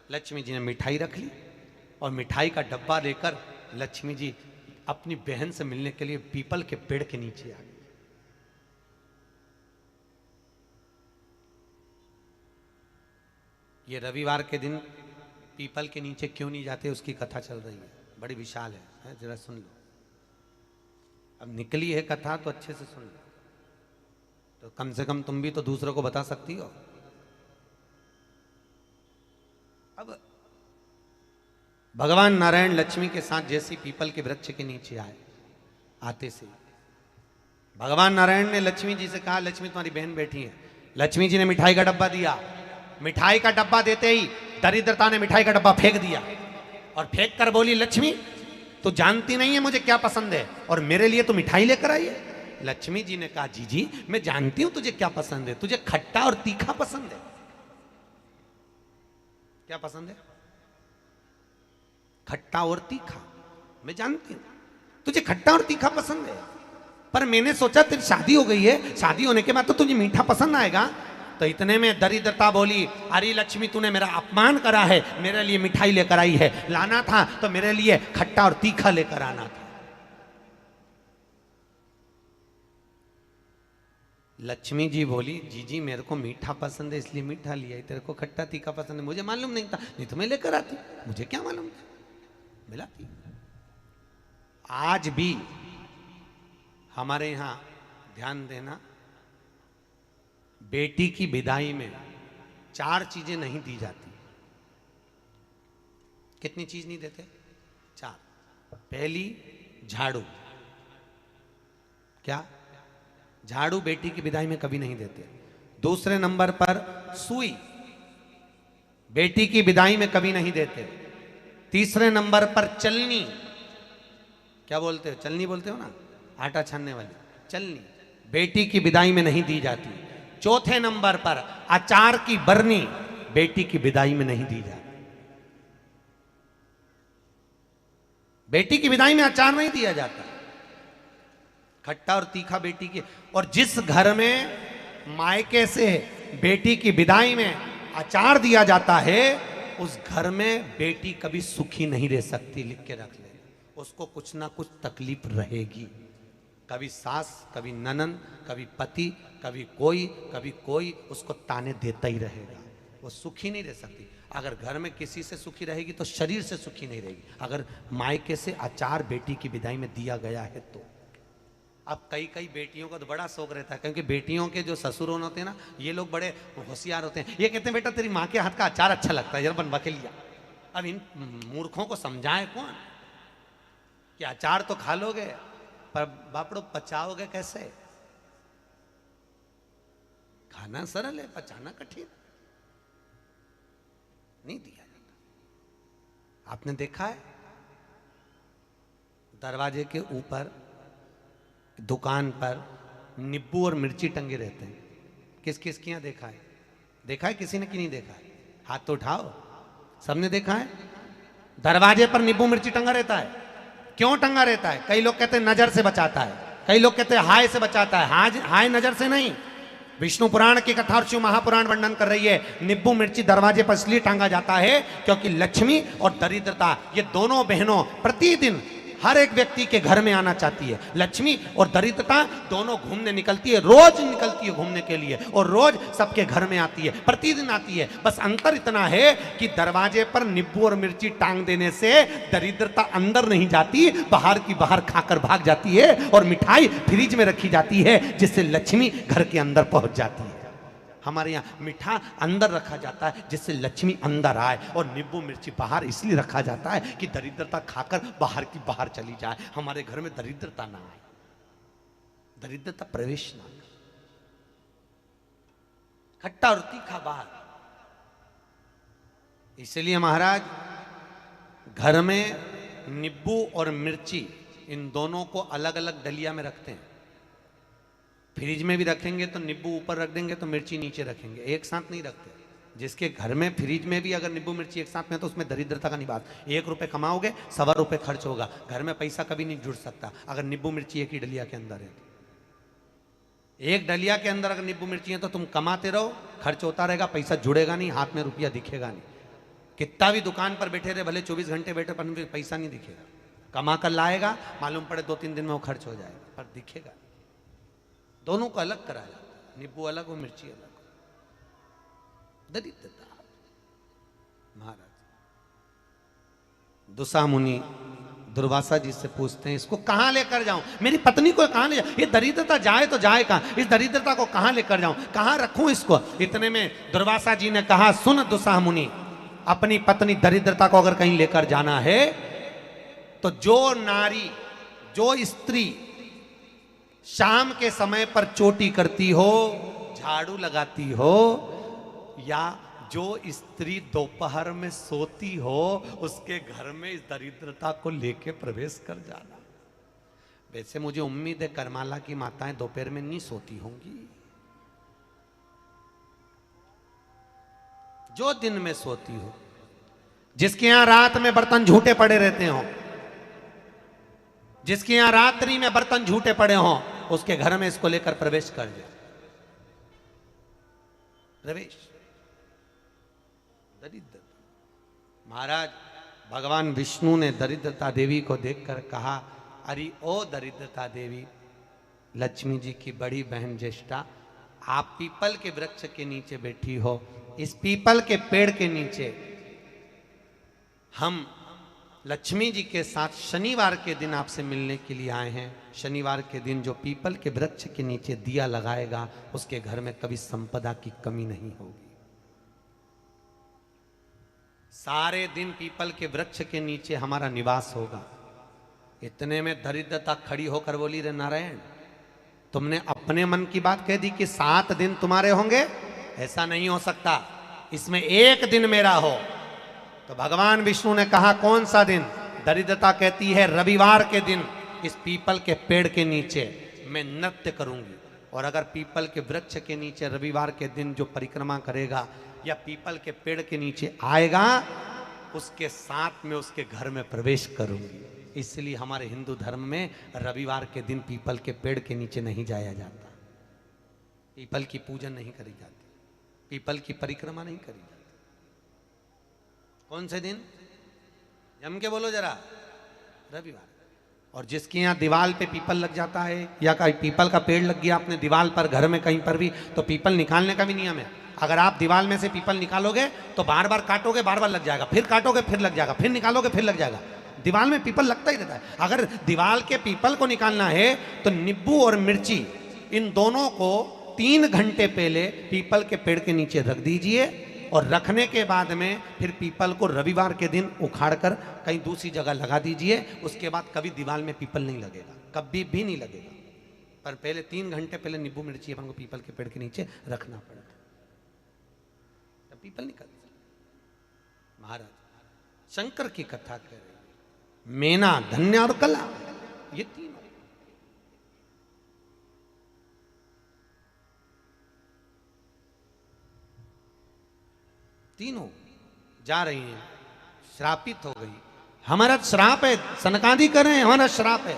लक्ष्मी जी ने मिठाई रख ली और मिठाई का डब्बा लेकर लक्ष्मी जी अपनी बहन से मिलने के लिए पीपल के पेड़ के नीचे आ गई। ये रविवार के दिन पीपल के नीचे क्यों नहीं जाते, उसकी कथा चल रही है, बड़ी विशाल है, जरा सुन लो। अब निकली है कथा तो अच्छे से सुन लो, तो कम से कम तुम भी तो दूसरों को बता सकती हो। अब भगवान नारायण लक्ष्मी के साथ जैसे पीपल के वृक्ष के नीचे आए, आते से भगवान नारायण ने लक्ष्मी जी से कहा, लक्ष्मी तुम्हारी बहन बैठी है। लक्ष्मी जी ने मिठाई का डब्बा दिया। मिठाई का डब्बा देते ही दरिद्रता ने मिठाई का डब्बा फेंक दिया और फेंक कर बोली, लक्ष्मी तू जानती नहीं है मुझे क्या पसंद है और मेरे लिए तो मिठाई लेकर आई है। लक्ष्मी जी ने कहा, जी मैं जानती हूं तुझे क्या पसंद है, तुझे खट्टा और तीखा पसंद है। क्या पसंद है? खट्टा और तीखा। मैं जानती हूं तुझे खट्टा और तीखा पसंद है, पर मैंने सोचा तेरी शादी हो गई है, शादी होने के बाद तो तुझे मीठा पसंद आएगा। तो इतने में दरिद्रता बोली, अरे लक्ष्मी तूने मेरा अपमान करा है, मेरे लिए मिठाई लेकर आई है, लाना था तो मेरे लिए खट्टा और तीखा लेकर आना था। लक्ष्मी जी बोली, जी मेरे को मीठा पसंद है इसलिए मीठा लिया, तेरे को खट्टा तीखा पसंद है मुझे मालूम नहीं था, नहीं तो मैं लेकर आती, मुझे क्या मालूम था, मिलाती। आज भी हमारे यहां ध्यान देना, बेटी की विदाई में 4 चीजें नहीं दी जाती। कितनी चीज नहीं देते? 4। पहली झाड़ू। क्या? झाड़ू बेटी की विदाई में कभी नहीं देते। दूसरे नंबर पर सुई, बेटी की विदाई में कभी नहीं देते। तीसरे नंबर पर चलनी। क्या बोलते हो? चलनी बोलते हो ना, आटा छानने वाली चलनी, बेटी की विदाई में नहीं दी जाती। चौथे नंबर पर अचार की बरनी, बेटी की विदाई में नहीं दी जाती। बेटी की विदाई में अचार नहीं दिया जाता, खट्टा और तीखा बेटी की। और जिस घर में मायके से बेटी की विदाई में अचार दिया जाता है, उस घर में बेटी कभी सुखी नहीं रह सकती। लिख के रख ले, उसको कुछ ना कुछ तकलीफ रहेगी। कभी सास, कभी ननन, कभी पति, कभी कोई उसको ताने देता ही रहेगा, वो सुखी नहीं रह सकती। अगर घर में किसी से सुखी रहेगी तो शरीर से सुखी नहीं रहेगी। अगर मायके से अचार बेटी की विदाई में दिया गया है तो। अब कई बेटियों का तो बड़ा शौक रहता है, क्योंकि बेटियों के जो ससुर होते हैं ना, ये लोग बड़े होशियार होते हैं। ये कहते हैं, बेटा तेरी माँ के हाथ का अचार अच्छा लगता है, जरा बनवा के लिया। अब इन मूर्खों को समझाए कौन कि अचार तो खा लोगे, पर बापड़ो पचाओगे कैसे? खाना सरल है, पचाना कठिन। नहीं दिया जाता। आपने देखा है दरवाजे के ऊपर दुकान पर नींबू और मिर्ची टंगे रहते हैं। किस किस के यहाँ देखा है? देखा है किसी ने कि नहीं देखा है? हाथ तो उठाओ, सबने देखा है। दरवाजे पर नींबू मिर्ची टंगा रहता है। क्यों टंगा रहता है? कई लोग कहते हैं नजर से बचाता है, कई लोग कहते हैं हाय से बचाता है। हाय नजर से नहीं। विष्णु पुराण की कथा और शिव महापुराण वर्णन कर रही है, नींबू मिर्ची दरवाजे पर इसलिए टांगा जाता है क्योंकि लक्ष्मी और दरिद्रता, ये दोनों बहनों प्रतिदिन हर एक व्यक्ति के घर में आना चाहती है। लक्ष्मी और दरिद्रता दोनों घूमने निकलती है, रोज निकलती है घूमने के लिए, और रोज सबके घर में आती है, प्रतिदिन आती है। बस अंतर इतना है कि दरवाजे पर नींबू और मिर्ची टांग देने से दरिद्रता अंदर नहीं जाती, बाहर की बाहर खाकर भाग जाती है, और मिठाई फ्रिज में रखी जाती है जिससे लक्ष्मी घर के अंदर पहुंच जाती है। हमारे यहाँ मीठा अंदर रखा जाता है जिससे लक्ष्मी अंदर आए, और नींबू मिर्ची बाहर इसलिए रखा जाता है कि दरिद्रता खाकर बाहर की बाहर चली जाए, हमारे घर में दरिद्रता ना आए, दरिद्रता प्रवेश ना आए। खट्टा और तीखा बाहर। इसलिए महाराज घर में नींबू और मिर्ची इन दोनों को अलग अलग डलिया में रखते हैं। फ्रिज में भी रखेंगे तो नींबू ऊपर रख देंगे तो मिर्ची नीचे रखेंगे, एक साथ नहीं रखते। जिसके घर में फ्रिज में भी अगर नींबू मिर्ची एक साथ में, तो उसमें दरिद्रता का निवास। 1 रुपये कमाओगे, 1.25 रुपये खर्च होगा। घर में पैसा कभी नहीं जुड़ सकता अगर नींबू मिर्ची एक ही डलिया के अंदर है। एक डलिया के अंदर अगर नींबू मिर्ची है तो तुम कमाते रहो, खर्च होता रहेगा, पैसा जुड़ेगा नहीं, हाथ में रुपया दिखेगा नहीं। कितना भी दुकान पर बैठे रहे, भले 24 घंटे बैठे, पर पैसा नहीं दिखेगा। कमा कर लाएगा, मालूम पड़े 2-3 दिन में वो खर्च हो जाएगा, पर दिखेगा। दोनों को अलग कराया जाता है, नींबू अलग हो, मिर्ची अलग हो। दरिद्रता। महाराज दुसा मुनि दुर्वासा जी से पूछते हैं, इसको कहां लेकर जाऊं, मेरी पत्नी को कहां ले जाऊं, ये दरिद्रता जाए तो जाए कहां, इस दरिद्रता को कहां लेकर जाऊं, कहां रखूं इसको। इतने में दुर्वासा जी ने कहा, सुन दुसा मुनि, अपनी पत्नी दरिद्रता को अगर कहीं लेकर जाना है तो जो नारी, जो स्त्री शाम के समय पर चोटी करती हो, झाड़ू लगाती हो, या जो स्त्री दोपहर में सोती हो, उसके घर में इस दरिद्रता को लेके प्रवेश कर जाना। वैसे मुझे उम्मीद है करमाला की माताएं दोपहर में नहीं सोती होंगी, जो दिन में सोती हो, जिसके यहां रात में बर्तन झूठे पड़े रहते हो, जिसके यहां रात्रि में बर्तन झूठे पड़े हो, उसके घर में इसको लेकर प्रवेश कर जाए। प्रवेश दरिद्रता। महाराज भगवान विष्णु ने दरिद्रता देवी को देखकर कहा, अरे ओ दरिद्रता देवी, लक्ष्मी जी की बड़ी बहन ज्येष्ठा, आप पीपल के वृक्ष के नीचे बैठी हो, इस पीपल के पेड़ के नीचे हम लक्ष्मी जी के साथ शनिवार के दिन आपसे मिलने के लिए आए हैं। शनिवार के दिन जो पीपल के वृक्ष के नीचे दिया लगाएगा, उसके घर में कभी संपदा की कमी नहीं होगी। सारे दिन पीपल के वृक्ष के नीचे हमारा निवास होगा। इतने में दरिद्रता खड़ी होकर बोली, रे नारायण, तुमने अपने मन की बात कह दी कि 7 दिन तुम्हारे होंगे, ऐसा नहीं हो सकता, इसमें एक दिन मेरा हो। तो भगवान विष्णु ने कहा, कौन सा दिन? दरिद्रता कहती है, रविवार के दिन इस पीपल के पेड़ के नीचे मैं नृत्य करूंगी। और अगर पीपल के वृक्ष के नीचे रविवार के दिन जो परिक्रमा करेगा या पीपल के पेड़ के नीचे आएगा, उसके साथ में उसके घर में प्रवेश करूंगी। इसलिए हमारे हिंदू धर्म में रविवार के दिन पीपल के पेड़ के नीचे नहीं जाया जाता, पीपल की पूजन नहीं करी जाती, पीपल की परिक्रमा नहीं करी जाती। कौन से दिन? जम के बोलो जरा, रविवार। और जिसके यहाँ दीवाल पे पीपल लग जाता है, या कहीं पीपल का पेड़ लग गया अपने दीवाल पर, घर में कहीं पर भी, तो पीपल निकालने का भी नियम है। अगर आप दीवाल में से पीपल निकालोगे तो बार बार काटोगे, बार बार लग जाएगा, फिर काटोगे फिर लग जाएगा, फिर निकालोगे फिर लग जाएगा। दीवाल में पीपल लगता ही रहता है। अगर दीवाल के पीपल को निकालना है तो नींबू और मिर्ची, इन दोनों को 3 घंटे पहले पीपल के पेड़ के नीचे रख दीजिए, और रखने के बाद में फिर पीपल को रविवार के दिन उखाड़कर कहीं दूसरी जगह लगा दीजिए। उसके बाद कभी दीवाल में पीपल नहीं लगेगा, कभी भी नहीं लगेगा। पर पहले 3 घंटे पहले नींबू मिर्ची अपन को पीपल के पेड़ के नीचे रखना पड़ता, तब पीपल निकलता। महाराज शंकर की कथा कह रहे, मेना, धन्य और कला, ये 3 तीनों जा रही हैं, श्रापित हो गई। हमारा श्राप है, सनकादि कर रहे हैं, हमारा श्राप है,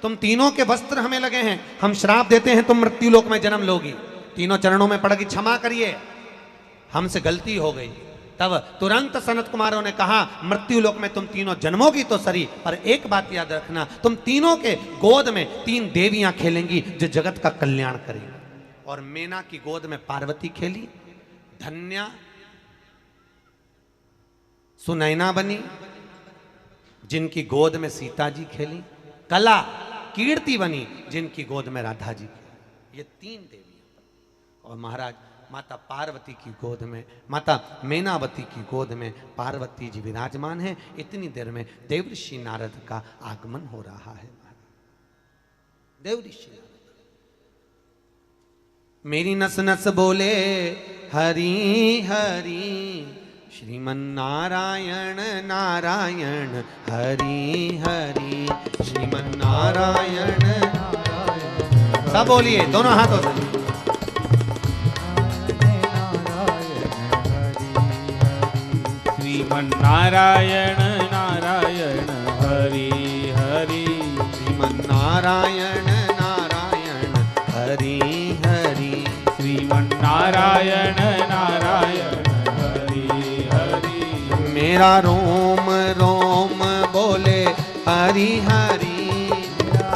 तुम तीनों के वस्त्र हमें लगे हैं, हम श्राप देते हैं, तुम मृत्यु लोक में जन्म लोगी। तीनों चरणों में पड़ गई, क्षमा करिए, हमसे गलती हो गई। तब तुरंत सनत कुमारों ने कहा, मृत्यु लोक में तुम तीनों जन्मोगी तो सही, पर एक बात याद रखना, तुम तीनों के गोद में 3 देवियां खेलेंगी जो जगत का कल्याण करेंगी। और मेना की गोद में पार्वती खेली, धन्या सुनैना बनी, जिनकी गोद में सीता जी खेली, कला कीर्ति बनी, जिनकी गोद में राधा जी खेली। ये 3 देवियां। और महाराज माता पार्वती की गोद में, माता मेनावती की गोद में पार्वती जी विराजमान है। इतनी देर में देवऋषि नारद का आगमन हो रहा है। देवऋषि नारद मेरी नस नस बोले हरि हरि, श्रीमन नारायण नारायण हरि हरि, श्रीमन नारायण नारायण। सब बोलिए दोनों हाथों से, श्रीमन नारायण नारायण हरि हरि, श्रीमन नारायण नारायण हरि हरि, श्रीमन नारायण नारायण हरि हरि। मेरा रोम रोम बोले हरि हरि,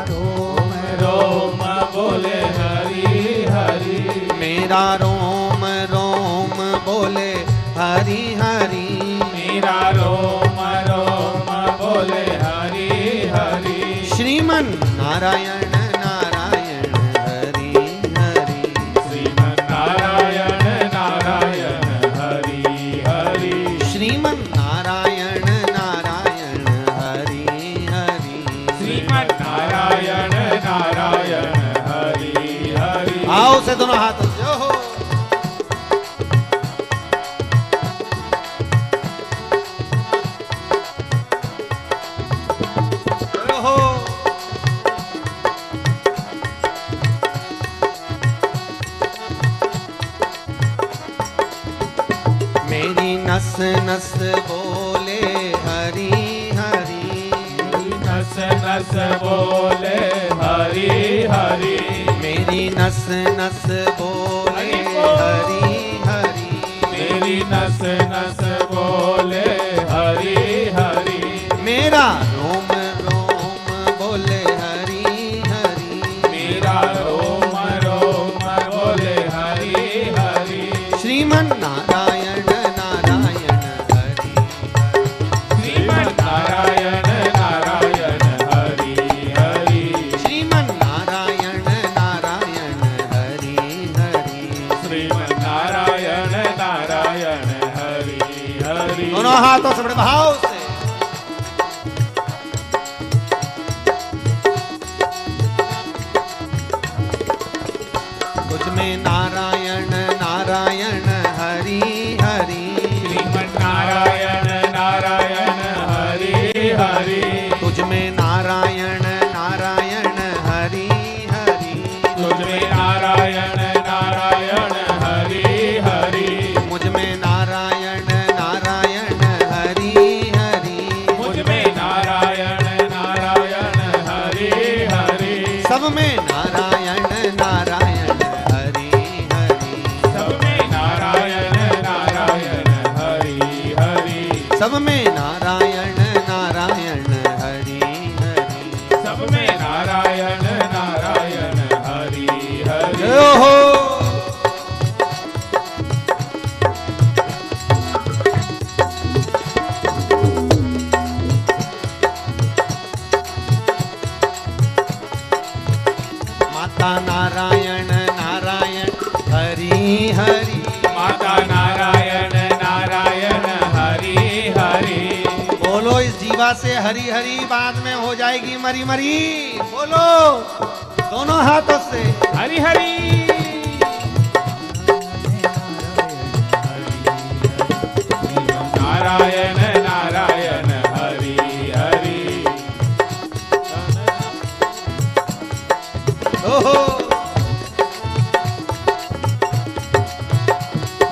रोम रोम बोले हरि हरि, मेरा रोम रोम बोले हरि हरि, मेरा रोम रोम बोले हरि हरि, श्रीमन नारायण नारायण हरि हरि, श्रीमन नारायण नारायण हरि हरि, श्रीमन नारायण नारायण हरि हरि, श्रीमन नारायण नारायण हरि हरि। आओ से दोनों हाथों से हो। मेरी नस नस बोले हरि हरि, नस नस बोले हरि हरि, मेरी नस नस बोले हरि हरि, मेरी नस नस बोले हरि हरि, मेरा रोम रोम बोले हरि हरि, मेरा रोम रोम बोले हरि हरि, श्रीमन नारायण नारायण हरि हरि, श्रीमन नारायण नारायण हरि हरि, श्रीमन नारायण नारायण हरि हरि, श्रीमन नारायण नारायण हरि हरि। दोनों हाथों से बड़े भाव से। तुझ में नारायण नारायण हरि हरि, श्रीमन नारायण नारायण हरि हरि, तुझ में नारायण नारायण हरि हरि, तुझ में नारायण नारायण हरि हरि, मुझ में नारायण नारायण हरि हरि, मुझ में नारायण नारायण हरि हरि, सब में नारायण नारायण हरि हरि, सब में नारायण नारायण हरि हरि, सब में नारायण नारायण हरि हरि, सब में नारायण नारायण हरि हरि। जय हो। माता नारायण नारायण हरि हरि, माता नारायण नारायण हरि हरि, बोलो इस जीवा से हरि हरि, बाद में हो जाएगी मरी मरी। बोलो दोनों हाथों से हरि हरि। नारायण नारायण हरि हरि, ओहो।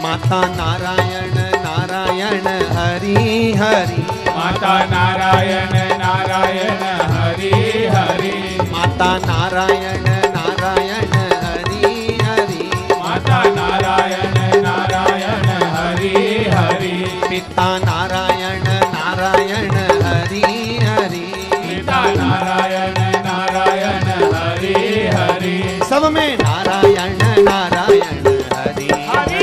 माता नारायण नारायण हरि हरि, माता नारायण नारायण हरि हरि, माता नारायण नारायण हरि हरि, माता नारायण नारायण हरि हरि, पिता नारायण नारायण हरि हरि, पिता नारायण नारायण हरि हरि, सब में नारायण नारायण हरि हरि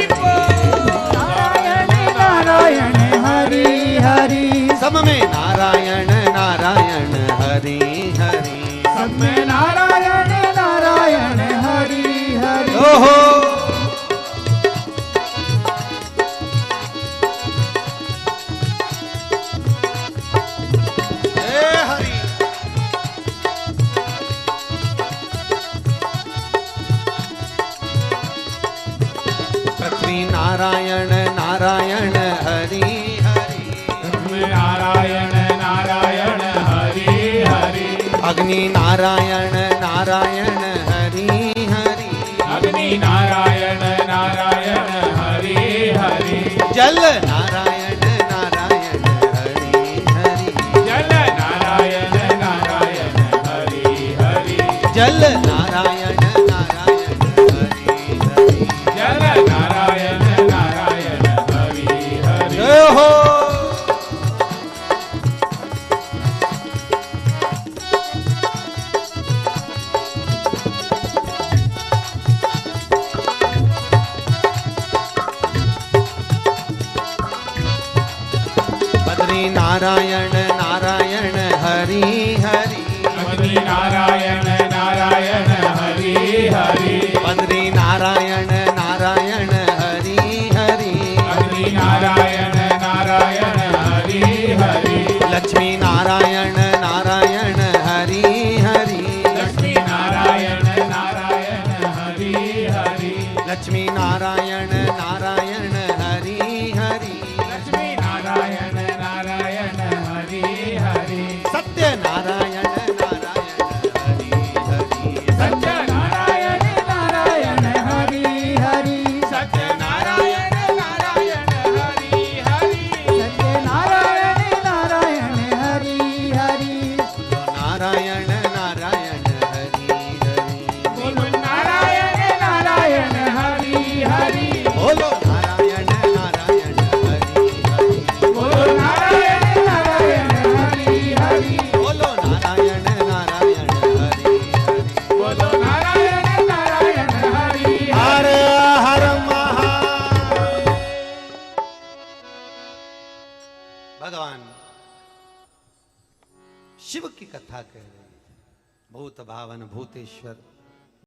नारायण नारायण हरि हरि, सब में नारायण नारायण हरि हरि, सब में नारायण नारायण हरि हरि। ओहो। हे हरि। पृथ्वी नारायण नारायण हरि हरि, नारायण नारायण हरि हरि, अग्नि नारायण नारायण हरि हरि, अग्नि नारायण नारायण हरि हरि, जल नारायण नारायण हरि हरि, जल नारायण नारायण हरि हरि, जल नारायण नारायण हरि हरि, जल नारायण नारायण हरि हरि। जय हो। नारायण नारायण हरि हरि बद्री नारायण नारायण हरि हरि बद्री नारायण नारायण हरि हरि बद्री नारायण नारायण हरि हरि लक्ष्मी नारायण नारायण हरि हरि लक्ष्मी नारायण नारायण हरि हरि लक्ष्मी नारायण नारायण हरि हरि लक्ष्मी नारायण नारायण हरि हरि सत्य नारायण नारायण हरि हरि सत्य नारायण नारायण हरि हरि सत्य नारायण नारायण हरि हरि सत्य नारायण नारायण हरि हरि नारायण नारायण हरि हरि बोलो नारायण नारायण हरि हरि बोलो नारायण नारायण हरि हरि बोलो नारायण नारायण हरि हरि बोलो नारायण नारायण हरि हरि बोलो नारायण नारायण हरि हर हर महादेव। भगवान शिव की कथा कह रहे हैं। भूत भावन भूतेश्वर